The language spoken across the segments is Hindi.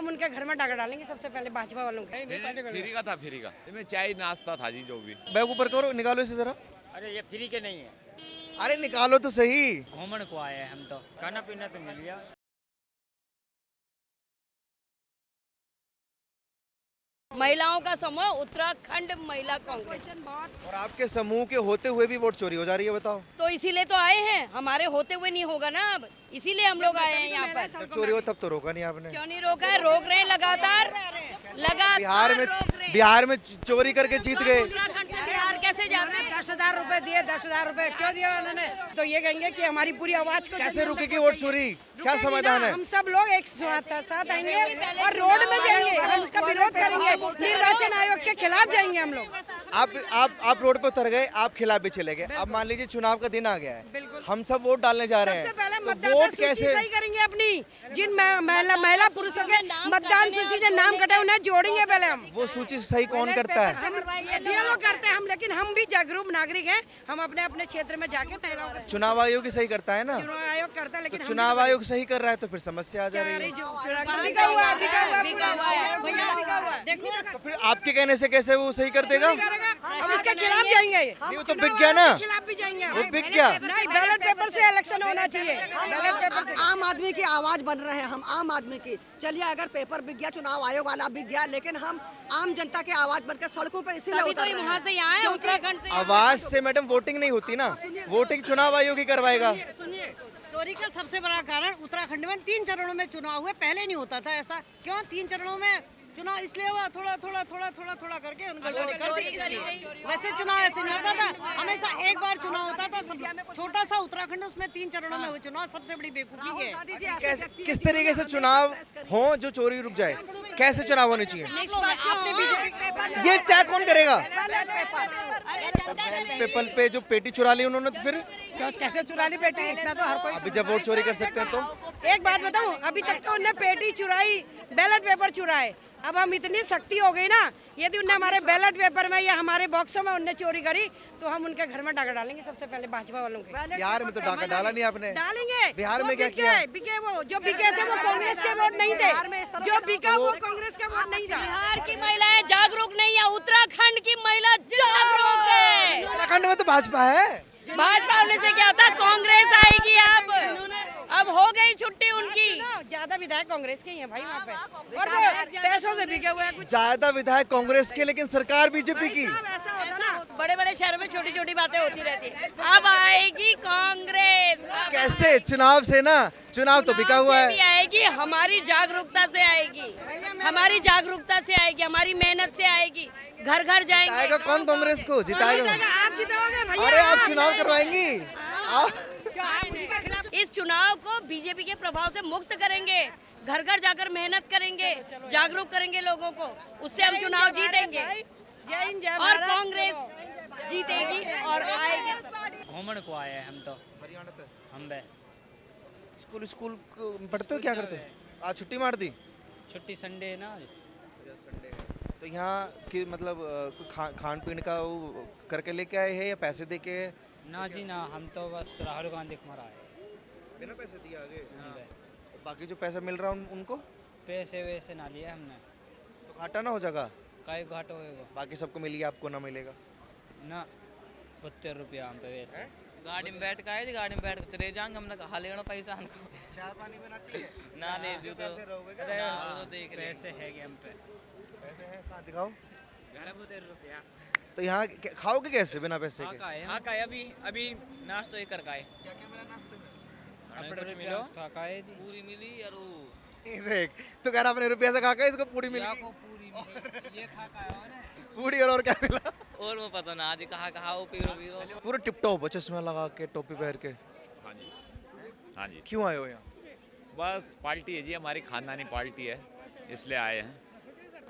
हम उनके घर में डाका डालेंगे सबसे पहले भाजपा वालों के। फ्री का था, फ्री का इसमें चाय नाश्ता था जी, जो भी। बैग ऊपर करो, निकालो इसे जरा। अरे ये फ्री के नहीं है, अरे निकालो तो सही। घूमने को आए हैं हम, तो खाना पीना तो मिल गया। महिलाओं का समूह उत्तराखंड महिला कांग्रेस। और आपके समूह के होते हुए भी वोट चोरी हो जा रही है, बताओ। तो इसीलिए तो आए हैं, हमारे होते हुए नहीं होगा ना अब, इसीलिए हम लोग आए हैं यहाँ पर। जब चोरी हो तब तो रोका नहीं आपने। क्यों नहीं रोका है? रोक रहे हैं लगातार, बिहार में चोरी करके जीत गए। उत्तराखंड से बिहार कैसे जा रहे हैं? 10,000 रुपए दिए, 10,000 रुपए क्यों दिया उन्होंने? तो ये कहेंगे कि हमारी पूरी आवाज को कैसे रुकेगी वोट चोरी? क्या समाधान है? हम सब लोग एक साथ आएंगे और रोड में जाएंगे, हम उसका विरोध करेंगे, निर्वाचन आयोग के खिलाफ जाएंगे हम लोग। आप रोड पे उतर गए, आप खिलाफ भी चले गए। अब मान लीजिए चुनाव का दिन आ गया है, हम सब वोट डालने जा रहे हैं, सबसे पहले तो मतदाता वोट सूची कैसे सही करेंगे अपनी, जिन महिला पुरुषों के मतदान सूची से नाम कटे उन्हें जोड़ेंगे पहले हम। वो सूची सही कौन करता है? ये करते हैं हम, लेकिन हम भी जागरूक नागरिक हैं, हम अपने अपने क्षेत्र में जाके महिलाओं को। चुनाव आयोग ही सही करता है ना? चुनाव आयोग करता है, तो लेकिन चुनाव आयोग सही कर रहा है तो फिर समस्या आ जा रही है। देखो तो फिर आपके कहने से कैसे वो सही कर देगा? हम इसके खिलाफ जाएंगे, वो तो बिक गया ना, खिलाफ भी जाएंगे। वो बिक गया। नहीं, बैलेट पेपर से इलेक्शन होना चाहिए, बैलेट पेपर से। आम आदमी की आवाज बन रहे हैं हम, आम आदमी की। चलिए अगर पेपर बिक गया, चुनाव आयोग वाला बिक गया, लेकिन हम आम जनता की आवाज बनकर सड़कों पर इसीलिए अभी उतर तो रहे वहाँ हैं। से यहाँ है, उत्तराखंड से। आवाज से मैडम वोटिंग नहीं होती ना, वोटिंग चुनाव आयोग ही करवाएगा। चोरी का सबसे बड़ा कारण उत्तराखंड में 3 चरणों में चुनाव हुए, पहले नहीं होता था ऐसा। क्यों 3 चरणों में चुनाव इसलिए हुआ? थोड़ा करके गड़बड़ी कर दी इसलिए। वैसे चुनाव ऐसे नहीं होता था, हमेशा एक बार चुनाव होता था। सब छोटा सा उत्तराखंड, उसमें 3 चरणों में हुए चुनाव, सबसे बड़ी बेवकूफी है। किस तरीके से चुनाव हो जो चोरी रुक जाए? कैसे चुनाव होने चाहिए? आपने बीजेपी ये तय कौन करेगा? पेपर पे जो पेटी चुरा ली उन्होंने, तो फिर कैसे चुरा ली पेटी? इतना तो हर कोई। अभी जब वोट चोरी कर सकते हैं तो एक बात बताऊं, अभी तक तो उन्हें पेटी चुराई, बैलेट पेपर चुराए। अब हम इतनी सख्ती हो गई ना, यदि उन्हें हमारे बैलेट पेपर में या हमारे बॉक्सों में उन्हें चोरी करी तो हम उनके घर में डाका डालेंगे सबसे पहले भाजपा वालों के। बिहार में तो डाका डाला नहीं आपने। डालेंगे। बिहार में वो क्या किया? बिके वो जो बिके थे वो कांग्रेस के वोट नहीं थे, जो बिका वो कांग्रेस का वोट नहीं था। बिहार की महिलाएं जागरूक नहीं है, उत्तराखंड की महिला जागरूक है। उत्तराखंड में तो भाजपा है। भाजपा होने से क्या होता? कांग्रेस आएगी अब हो गई छुट्टी उनकी। ज्यादा विधायक कांग्रेस के ही हैं भाई वहाँ पे, और वो पैसों से बिके हुए हैं कुछ। ज्यादा विधायक कांग्रेस के, लेकिन सरकार बीजेपी की। ऐसा होता ना, बड़े बड़े शहरों में छोटी छोटी बातें होती रहती है। अब आएगी कांग्रेस। कैसे? चुनाव से ना, चुनाव तो बिका हुआ भी है। आएगी, हमारी जागरूकता से आएगी, हमारी जागरूकता से आएगी, हमारी मेहनत से आएगी। घर घर जाएंगे। जिताएगा कौन कांग्रेस को? जिताएगा आप जीतोगे भैया। अरे आप चुनाव करवाएंगी? इस चुनाव को बीजेपी के प्रभाव से मुक्त करेंगे, घर घर जाकर मेहनत करेंगे, जागरूक करेंगे लोगों को, उससे हम चुनाव जीतेंगे। जय हिंद, जय और भारत। कांग्रेस जीतेगी और आएगी। घूमने को आए हैं हम, तो हम बे स्कूल पढ़ते हो? क्या करते हो? आज छुट्टी मार दी? छुट्टी संडे है ना आज। तो यहाँ की मतलब खान पीन का वो करके लेके आए हैं या पैसे दे के? ना जी ना, हम तो बस राहुल गांधी कुमार आए। बिना पैसे दिए आगे? बाकी जो पैसा मिल रहा है उनको पैसे वैसे ना लिए हमने, तो घाटा ना हो जाएगा? कई घाट होएगा बाकी सबको मिल गया, आपको ना मिलेगा ना। 72 रुपया हम पे वैसे। गाड़ी में बैठ के आए थे, गाड़ी में बैठ के चले जाएंगे, हमने कहा लेना पैसा हमको। चाय पानी में ना चाहिए ना ले दो तो देख रहे पैसे है कि हम पे पैसे हैं? कहाँ दिखाओ। 72 रुपया। तो यहाँ खाओगे कैसे बिना पैसे के? हाँ का अभी नाश्ता ही कर का है। पूरी मिली और वो देख तो कह रहा अपने रुपया से खा के इसको पूरी मिल गई। पूरी मिली, ये खा का है पूरी और क्या मिला? और वो पता ना आज कहा वो पीरो पूरा टिप टॉप चश्मा लगा के, टोपी पहन के। हाँ जी, हाँ जी। क्यों आए हो यहाँ? बस पार्टी है जी, हमारी खानदानी पार्टी है, इसलिए आए हैं।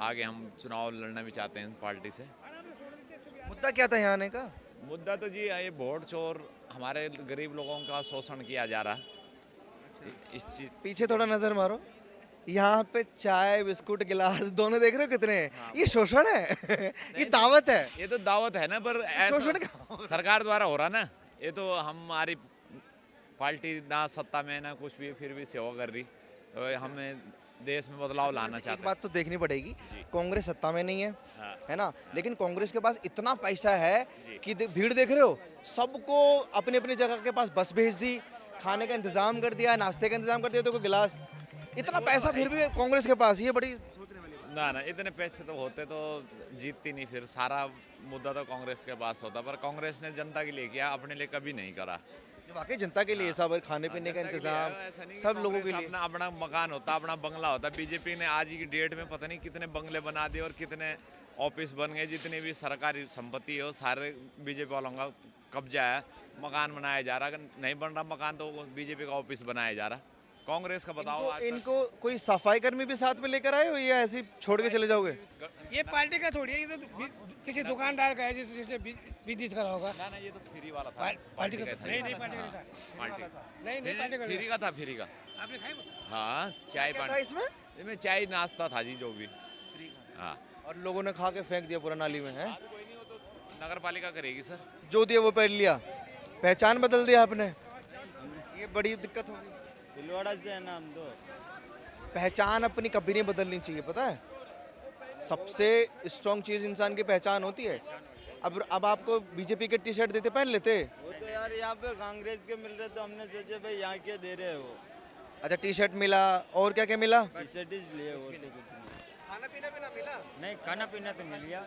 आगे हम चुनाव लड़ना भी चाहते हैं पार्टी से। मुद्दा क्या था यहाँ आने का? मुद्दा तो जी ये वोट चोर, हमारे गरीब लोगों का शोषण किया जा रहा है। इस चीज पीछे थोड़ा नजर मारो, यहाँ पे चाय बिस्कुट गिलास दोनों देख रहे हो कितने हैं? ये शोषण है ये दावत है। ये तो दावत है ना, पर शोषण ऐसा सरकार द्वारा हो रहा ना। ये तो हमारी पार्टी ना सत्ता में ना कुछ भी, फिर भी सेवा कर रही, तो हमें देश में बदलाव लाना एक चाहते हैं। बात तो देखनी पड़ेगी, कांग्रेस सत्ता में नहीं है, हाँ। है ना, लेकिन कांग्रेस के पास इतना पैसा है कि भीड़ देख रहे हो, सबको अपनी अपनी जगह के पास बस भेज दी, खाने का इंतजाम कर दिया, नाश्ते का इंतजाम कर दिया, तो कोई गिलास, इतना पैसा फिर भी कांग्रेस के पास, ये बड़ी सोचने वाली बात। ना इतने पैसे तो होते तो जीतती नहीं, फिर सारा मुद्दा तो कांग्रेस के पास होता, पर कांग्रेस ने जनता के लिए किया, अपने लिए कभी नहीं करा। ये वाकई जनता के लिए सब खाने पीने का इंतजाम, सब लोगों के लिए। अपना अपना मकान होता, अपना बंगला होता। बीजेपी ने आज की डेट में पता नहीं कितने बंगले बना दिए और कितने ऑफिस बन गए, जितनी भी सरकारी संपत्ति है वो सारे बीजेपी वालों का कब्जा है। मकान बनाया जा रहा, अगर नहीं बन रहा मकान तो बीजेपी का ऑफिस बनाया जा रहा। कांग्रेस का बताओ आज तक? इनको कोई सफाई कर्मी भी साथ में लेकर आए हो या ऐसे ही छोड़ के चले जाओगे? ये पार्टी का थोड़ी है, ये तो किसी दुकानदार का है जिसने बिजनेस करा होगा। ना ये तो फ्री वाला था। पार्टी का था। नहीं पार्टी का था। पार्टी नहीं पार्टी का फ्री का था, फ्री का। आपने खाई? हाँ, चाय क्या था पानी इसमें? इसमें चाय नाश्ता था जी, जो भी। हाँ, और लोगों ने खा के फेंक दिया पूरा नाली में, है? नगर पालिका करेगी सर। जो दिया वो पहन लिया, पहचान बदल दिया आपने, ये बड़ी दिक्कत होगी। भीलवाड़ा से है ना हम तो। पहचान अपनी कभी नहीं बदलनी चाहिए, पता है, सबसे स्ट्रॉन्ग चीज इंसान की पहचान होती है। अब आपको बीजेपी के टी शर्ट देते, पहन लेते। वो तो यार यहाँ पे कांग्रेस के मिल रहे तो हमने सोचे भाई यहाँ के दे रहे हो। अच्छा, टी शर्ट मिला, और क्या क्या मिला? टी शर्ट लिए वो तो कुछ नहीं। खाना पीना भी ना मिला? नहीं, खाना पीना तो मिल गया,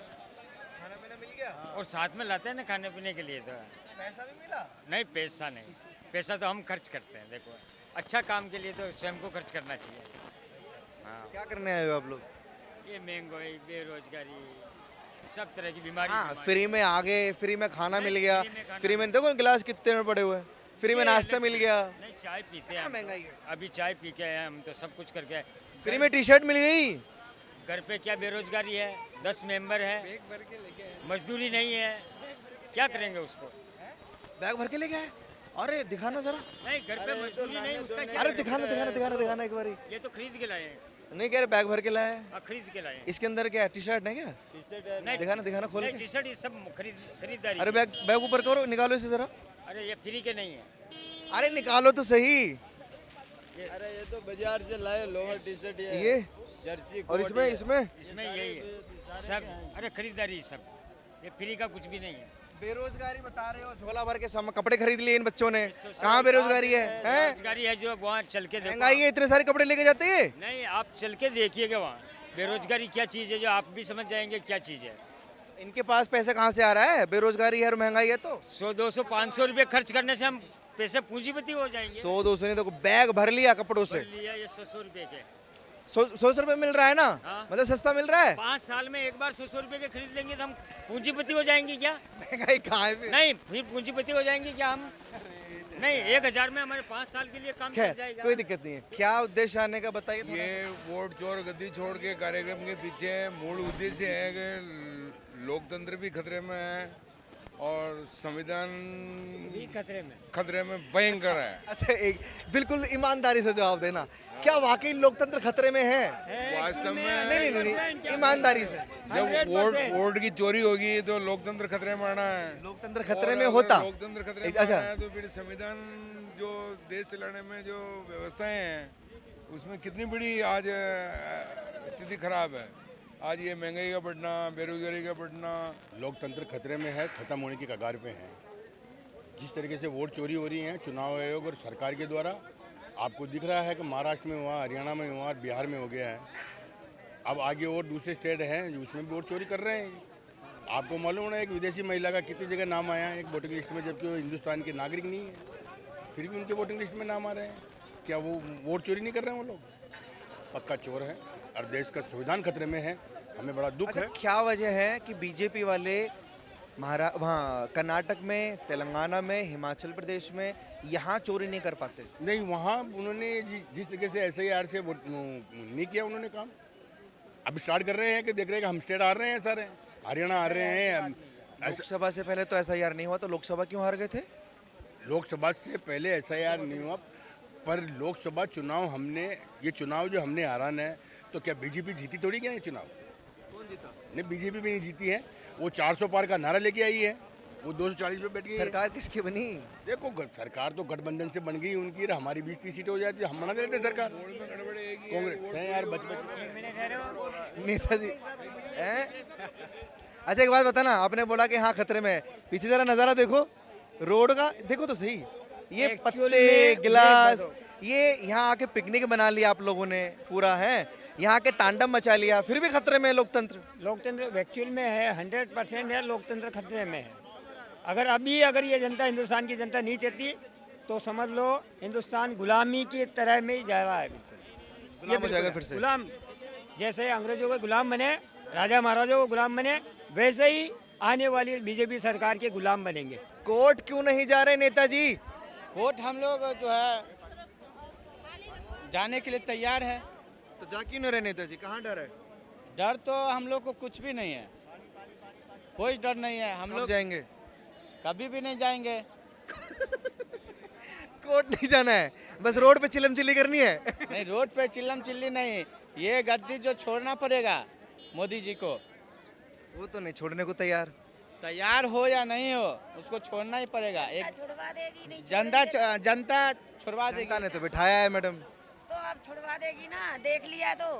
खाना पीना मिल गया और साथ में लाते हैं ना खाने पीने के लिए। तो पैसा भी मिला? नहीं, पैसा नहीं, पैसा तो हम खर्च करते हैं। देखो, अच्छा काम के लिए तो स्वयं को खर्च करना चाहिए। हाँ, क्या करने आए हो आप लोग? ये महंगाई, बेरोजगारी, सब तरह की बीमारी। हाँ, फ्री में आ गए, फ्री में खाना मिल गया, फ्री में देखो गिलास कितने में पड़े हुए हैं, फ्री में नाश्ता मिल गया। नहीं, चाय पीते हैं हम तो। महंगाई है। अभी चाय पी के आए हम तो, सब कुछ करके आए। फ्री में टी शर्ट मिल गई। घर पे क्या बेरोजगारी है, 10 मेंबर है, मजदूरी नहीं है, क्या करेंगे उसको? बैग भर के लेके आए? अरे दिखाना जरा। नहीं, घर पे मजदूरी नहीं, उसका क्या अरे करेंगे? दिखाना एक बारी। ये तो खरीद के लाए हैं। नहीं कह रहे बैग भर के लाए? खरीद के लाए हैं। इसके अंदर क्या टी शर्ट है क्या? टी शर्ट है। नहीं, दिखाना खोल नहीं, के। टी शर्ट ये सब खरीदारी। अरे बैग ऊपर करो, निकालो इसे जरा। अरे ये फ्री के नहीं है। अरे निकालो तो सही। अरे ये तो बाजार से लाए लोअर टी शर्ट ये जर्सी। और इसमें इसमें यही है सब। अरे खरीदारी सब, ये फ्री का कुछ भी नहीं है। बेरोजगारी बता रहे हो, झोला भर के कपड़े खरीद लिए इन बच्चों ने, कहाँ बेरोजगारी है? बेरोजगारी है जो वहाँ चल के देखो। महंगाई है, इतने सारे कपड़े लेके जाते हैं। नहीं, आप चल के देखिएगा वहाँ बेरोजगारी क्या चीज़ है, जो आप भी समझ जाएंगे क्या चीज़ है। इनके पास पैसा कहाँ से आ रहा है? बेरोजगारी है और महंगाई है तो 100, 200, 500 रुपये खर्च करने से हम पैसे पूंजीपति हो जाएंगे। 100-200 नहीं, देखो बैग भर लिया कपड़ों से। लिया ये 100 रुपये के, 100 रुपए मिल रहा है ना? हाँ। मतलब सस्ता मिल रहा है। 5 साल में एक बार 100 रुपये के खरीद लेंगे तो हम पूंजीपति हो जाएंगे क्या? महंगाई कहाँ है? नहीं, फिर पूंजीपति हो जाएंगे क्या हम? नहीं, 1000 में हमारे 5 साल के लिए काम चल खैर जाएगा। कोई दिक्कत नहीं है। क्या उद्देश्य आने का बताइए थोड़ा। ये वोट चोर गद्दी छोड़ के कार्यक्रम के पीछे मूल उद्देश्य है कि लोकतंत्र भी खतरे में है और संविधान भी खतरे में भयंकर है। अच्छा, एक बिल्कुल ईमानदारी से जवाब देना, क्या वाकई लोकतंत्र खतरे में है? वास्तव में नहीं, ईमानदारी से। जब वोट की चोरी होगी तो लोकतंत्र खतरे में आना है। लोकतंत्र खतरे और में अगर होता। लोकतंत्र खतरे में अच्छा। आना है तो फिर संविधान जो देश चलाने में जो व्यवस्थाएं हैं उसमें कितनी बड़ी आज स्थिति खराब है। आज ये महंगाई का बढ़ना, बेरोजगारी का बढ़ना, लोकतंत्र खतरे में है, खत्म होने की कगार पे है। जिस तरीके से वोट चोरी हो रही है चुनाव आयोग और सरकार के द्वारा, आपको दिख रहा है कि महाराष्ट्र में हुआ, हरियाणा में हुआ, बिहार में हो गया है। अब आगे और दूसरे स्टेट हैं जो उसमें भी वोट चोरी कर रहे हैं। आपको मालूम है एक विदेशी महिला का कितनी जगह नाम आया है एक वोटिंग लिस्ट में, जबकि वो हिंदुस्तान के नागरिक नहीं है, फिर भी उनके वोटिंग लिस्ट में नाम आ रहे हैं। क्या वो वोट चोरी नहीं कर रहे हैं? वो लोग पक्का चोर है और देश का संविधान खतरे में है। हमें बड़ा दुख अच्छा, है। क्या वजह है कि बीजेपी वाले वहाँ कर्नाटक में, तेलंगाना में, हिमाचल प्रदेश में यहाँ चोरी नहीं कर पाते? नहीं, वहाँ उन्होंने जिस तरीके से SIR से वोट नहीं किया उन्होंने काम, अब स्टार्ट कर रहे हैं कि देख रहे हैं कि हम स्टेट आ रहे हैं, सारे हरियाणा आ रहे हैं। लोकसभा से पहले तो SIR नहीं हुआ, तो लोकसभा क्यों हार गए थे? लोकसभा से पहले SIR नहीं हुआ, पर लोकसभा चुनाव हमने, ये चुनाव जो हमने हाराना है, तो क्या बीजेपी जीती थोड़ी क्या ये चुनाव? कौन जीता? नहीं, बीजेपी भी नहीं जीती है। वो 400 पार का नारा लेके आई है, वो 240 पे बैठ गई। सरकार किसकी बनी? देखो सरकार तो गठबंधन से बन गई उनकी, हमारी 20-30 सीटें हो जाती है, हम बना देते सरकार। कांग्रेस है यार नेताजी हैं? अच्छा एक बात बताना, आपने बोला कि हाँ खतरे में है, पीछे जरा नजारा देखो रोड का, देखो तो सही, ये पत्ते गिलास, ये यहाँ आके पिकनिक बना लिया आप लोगों ने पूरा, है यहाँ के तांडव मचा लिया, फिर भी खतरे में है लोकतंत्र। लोकतंत्र एक्चुअल में है 100% है, लोकतंत्र खतरे में है। अगर ये जनता, हिंदुस्तान की जनता नहीं चाहती तो समझ लो हिंदुस्तान गुलामी की तरह में ही जा रहा है। बिल्कुल गुलाम हो जाएगा फिर से। गुलाम, जैसे अंग्रेजों के गुलाम बने, राजा महाराजाओं के गुलाम बने, वैसे ही आने वाली बीजेपी सरकार के गुलाम बनेंगे। कोर्ट क्यों नहीं जा रहे नेताजी? कोर्ट हम लोग जो है जाने के लिए तैयार है। तो जा क्यों नहीं रहे नेताजी, कहाँ डर है? डर तो हम लोग को कुछ भी नहीं है, कोई डर नहीं है। हम लोग जाएंगे, कभी भी नहीं जाएंगे। कोर्ट नहीं जाना है, बस रोड पे चिल्लम चिल्ली करनी है। नहीं, रोड पे चिल्लम चिल्ली नहीं, ये गद्दी जो छोड़ना पड़ेगा मोदी जी को। वो तो नहीं छोड़ने को तैयार। तैयार हो या नहीं हो, उसको छोड़ना ही पड़ेगा। एक छुड़वा देगी नहीं, जनता छुड़वा देगी। जनता ने तो बिठाया है मैडम। तो अब छुड़वा देगी ना, देख लिया तो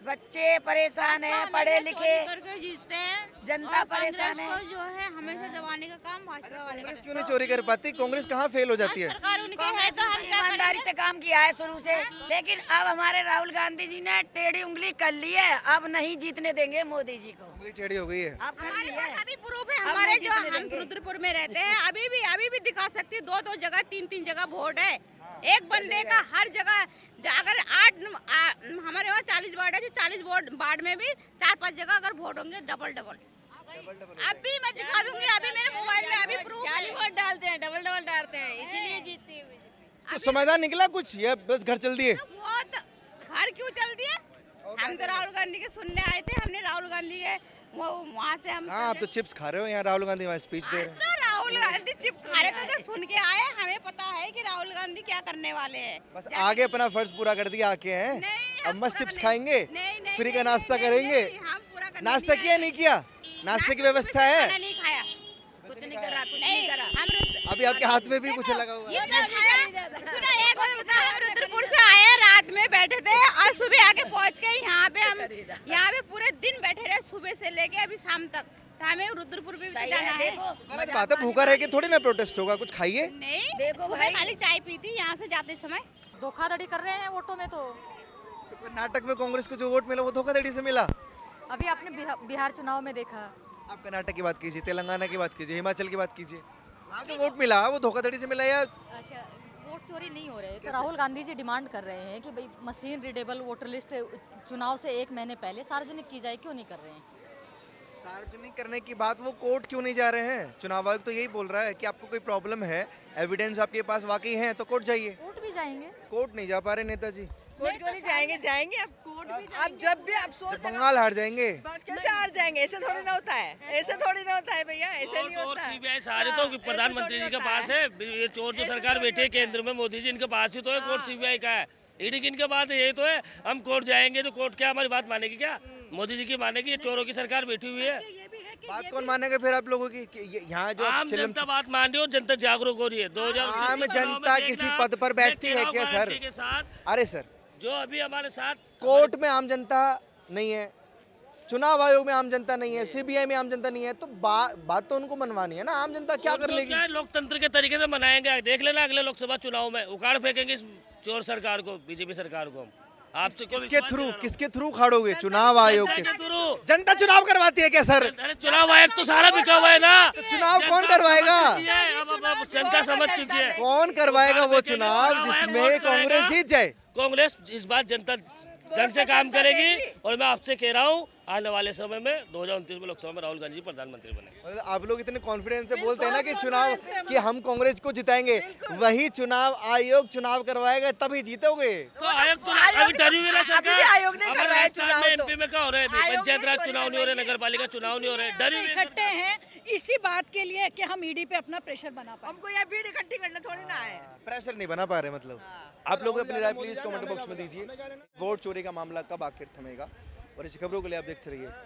बच्चे परेशान हैं, पढ़े लिखे करके जीतते हैं, जनता परेशान है। जो है हमेशा दबाने का काम भाजपा वाले कांग्रेस क्यों नहीं चोरी कर पाती? कांग्रेस कहाँ फेल हो जाती है? सरकार उनके है तो हम क्या ईमानदारी से काम किया है शुरू से, लेकिन अब हमारे राहुल गांधी जी ने टेढ़ी उंगली कर ली है, अब नहीं जीतने देंगे मोदी जी को। उंगली टेढ़ी हो गई है। अब कर ली है। अभी प्रूफ है हमारे, जो हम रुद्रपुर में रहते हैं, अभी भी दिखा सकती है। 2-2 जगह 3-3 जगह वोट है, एक बंदे का हर जगह। अगर 8 हमारे वहाँ 40 वार्ड है, 40 वार्ड में भी 4-5 जगह अगर वोट होंगे डबल। अभी मैं दिखा दूंगी, अभी मेरे मोबाइल में अभी प्रूफ है। 40 वोट डालते हैं, डबल डालते हैं, इसीलिए जीतती है। तो समाधान निकला कुछ या बस घर चल दिए? वो तो घर क्यों चल दिए? हम तो राहुल गांधी के सुनने आए थे, हमने राहुल गांधी के वहाँ से हम। हाँ, आप तो चिप्स खा रहे हो, यहाँ राहुल गांधी वहाँ स्पीच दे रहे हैं। तो राहुल गांधी चिप्स खा रहे तो सुन के आए, हमें पता है कि राहुल गांधी क्या करने वाले हैं। बस आगे अपना फर्ज पूरा कर दिया आके हैं। अब मस्त चिप्स खाएंगे, फ्री का नाश्ता करेंगे। नाश्ता किया नहीं किया? नाश्ते की व्यवस्था है? नहीं खाया, कुछ नहीं करा, कुछ नहीं करा। अभी आपके हाथ में भी कुछ लगा हुआ है। सुना, एक बात बता, हम रुद्रपुर से आए, रात में बैठे थे और सुबह आके पहुंच गए यहाँ पे। हम यहाँ पे पूरे दिन बैठे रहे, सुबह से लेके अभी शाम तक। तो हमें रुद्रपुर भी जाना है। गलत बात है, भूखा रह के थोड़ी ना प्रोटेस्ट होगा, कुछ खाइए। नहीं, सुबह खाली चाय पी थी यहाँ से जाते समय। धोखाधड़ी कर रहे हैं वोटों में। तो कर्नाटक में कांग्रेस को जो वोट मिला वो धोखाधड़ी से मिला। अभी आपने बिहार चुनाव में देखा। आप कर्नाटक की बात कीजिए, तेलंगाना की बात कीजिए, हिमाचल की बात कीजिए, वहाँ जो वोट मिला वो धोखाधड़ी से मिला या? अच्छा, वोट चोरी नहीं हो रहे। तो राहुल गांधी जी डिमांड कर रहे हैं कि भाई मशीन रीडेबल वोटर लिस्ट चुनाव से 1 महीने पहले सार्वजनिक की जाए, क्यों नहीं कर रहे हैं? सार्वजनिक करने की बात, वो कोर्ट क्यों नहीं जा रहे हैं? चुनाव आयोग तो यही बोल रहा है कि आपको कोई प्रॉब्लम है, एविडेंस आपके पास वाकई है तो कोर्ट जाइए। कोर्ट भी जाएंगे। कोर्ट नहीं जा पा रहे नेताजी। कोर्ट क्यों नहीं जाएंगे? जाएंगे अब कोर्ट भी। अब जब भी आप सोच, बंगाल हार जाएंगे। कैसे हार जाएंगे? ऐसे थोड़ी ना होता है, ऐसे थोड़ी ना होता है भैया, ऐसे नहीं होता है। सीबीआई सारे तो प्रधानमंत्री जी के पास है। ये चोर जो सरकार बैठे केंद्र में, मोदी जी, इनके पास ही तो है कोर्ट। सीबीआई का है, ईडी किनके पास है? यही तो है। हम कोर्ट जाएंगे तो कोर्ट क्या हमारी बात मानेगी? क्या मोदी जी की मानेगी? ये चोरों की सरकार बैठी हुई है। बात कौन मानेगा फिर आप लोगों की? यहाँ जो आम जनता बात मान रही हो, जनता जागरूक हो रही है। 2000 आम जनता किसी पद पर बैठती है क्या सर? अरे सर, जो अभी हमारे साथ कोर्ट में आम जनता नहीं है, चुनाव आयोग में आम जनता नहीं है, सीबीआई में आम जनता नहीं है, तो बात तो उनको मनवानी है ना। आम जनता क्या कर लेगी? लोकतंत्र के तरीके से मनाएंगे। देख लेना अगले लोकसभा चुनाव में उखाड़ फेंकेंगे इस चोर सरकार को, बीजेपी सरकार को। आपसे किसके थ्रू खाड़ोगे? चुनाव आयोग के थ्रू। जनता चुनाव करवाती है क्या सर? अरे चुनाव आयोग तो सारा बिका हुआ है ना। तो चुनाव कौन करवाएगा? अब जनता समझ चुकी है। कौन करवाएगा वो चुनाव जिसमें कांग्रेस जीत जाए? कांग्रेस इस बार जनता ढंग से काम करेगी। और मैं आपसे कह रहा हूँ, आने वाले समय में 2029 में लोकसभा में राहुल गांधी जी प्रधानमंत्री बने। आप लोग इतने कॉन्फिडेंस से बोलते हैं ना कि चुनाव, कि हम कांग्रेस को जिताएंगे, वही चुनाव आयोग चुनाव करवाएगा तभी जीतोगे। तो आयोग तो अभी डरी हुई ना सरकार। आयोग ने करवाया चुनाव। एमपी में क्या हो रहा है? पंचायत राज चुनाव नहीं हो रहे, नगर पालिका चुनाव नहीं हो रहे, डरी हुई इकट्ठे हैं इसी बात के लिए कि हम ईडी पे अपना प्रेशर बना पाए। हमको यहाँ भीड़ इकट्ठी करना थोड़ी ना है। प्रेशर नहीं बना पा रहे मतलब। आप लोग अपनी राय प्लीज कमेंट बॉक्स में दीजिए। वोट चोरी का मामला कब आखिर थमेगा? और इस खबरों के लिए आप देखते रहिए